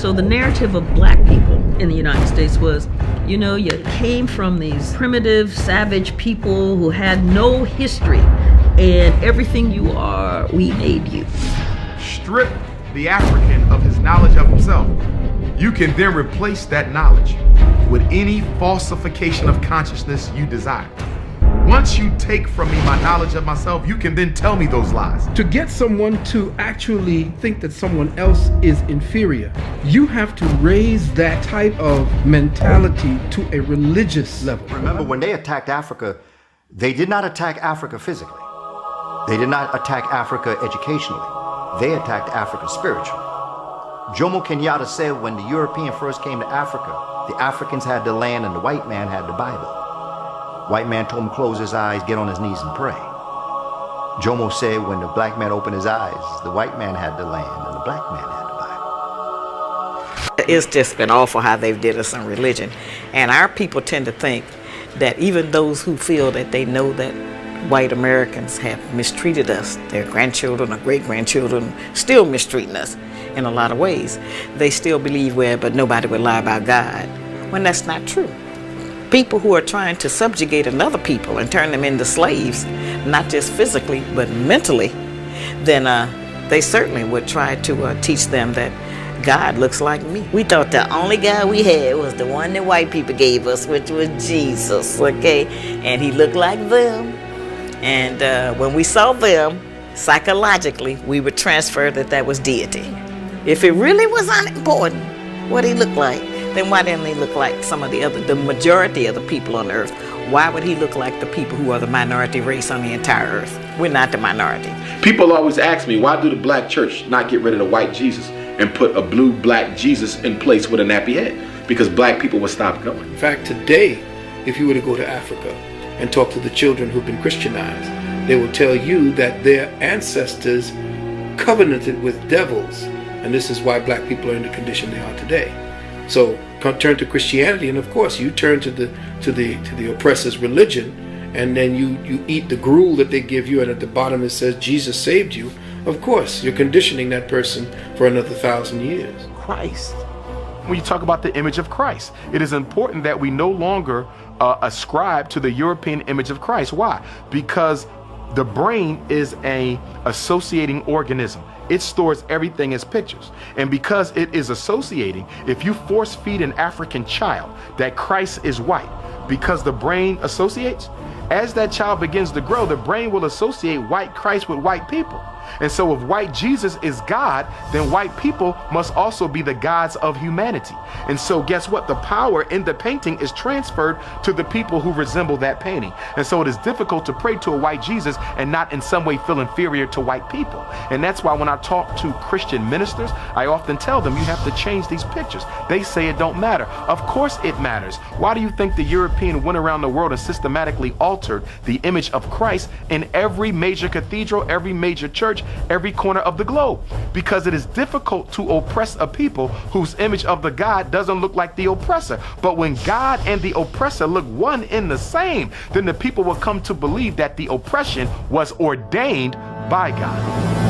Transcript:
So the narrative of black people in the United States was, you know, you came from these primitive, savage people who had no history, and everything you are, we made you. Strip the African of his knowledge of himself. You can then replace that knowledge with any falsification of consciousness you desire. Once you take from me my knowledge of myself, you can then tell me those lies. To get someone to actually think that someone else is inferior, you have to raise that type of mentality to a religious level. Remember, when they attacked Africa, they did not attack Africa physically. They did not attack Africa educationally. They attacked Africa spiritually. Jomo Kenyatta said when the European first came to Africa, the Africans had the land and the white man had the Bible. White man told him to close his eyes, get on his knees and pray. Jomo said when the black man opened his eyes, the white man had the land and the black man had the Bible. It's just been awful how they've did us in religion. And our people tend to think that even those who feel that they know that white Americans have mistreated us, their grandchildren or great-grandchildren still mistreating us in a lot of ways, they still believe, well, but nobody would lie about God, when that's not true. People who are trying to subjugate another people and turn them into slaves, not just physically, but mentally, then they certainly would try to teach them that God looks like me. We thought the only God we had was the one that white people gave us, which was Jesus, okay? And he looked like them. And when we saw them, psychologically, we would transfer that was deity. If it really was unimportant what he looked like, then why didn't he look like some of the majority of the people on earth? Why would he look like the people who are the minority race on the entire earth? We're not the minority. People always ask me, why do the black church not get rid of the white Jesus and put a blue black Jesus in place with a nappy head? Because black people would stop going. In fact, today, if you were to go to Africa and talk to the children who've been Christianized, they will tell you that their ancestors covenanted with devils, and this is why black people are in the condition they are today. So turn to Christianity, and of course you turn to the oppressor's religion, and then you eat the gruel that they give you, and at the bottom it says Jesus saved you. Of course, you're conditioning that person for another 1,000 years. Christ. When you talk about the image of Christ, it is important that we no longer ascribe to the European image of Christ. Why? Because the brain is an associating organism. It stores everything as pictures. And because it is associating, if you force feed an African child that Christ is white, because the brain associates, as that child begins to grow, the brain will associate white Christ with white people. And so if white Jesus is God, then white people must also be the gods of humanity. And so guess what? The power in the painting is transferred to the people who resemble that painting. And so it is difficult to pray to a white Jesus and not in some way feel inferior to white people. And that's why when I talk to Christian ministers, I often tell them you have to change these pictures. They say it don't matter. Of course it matters. Why do you think the European went around the world and systematically altered the image of Christ in every major cathedral, every major church, every corner of the globe? Because it is difficult to oppress a people whose image of the God doesn't look like the oppressor. But when God and the oppressor look one in the same, then the people will come to believe that the oppression was ordained by God.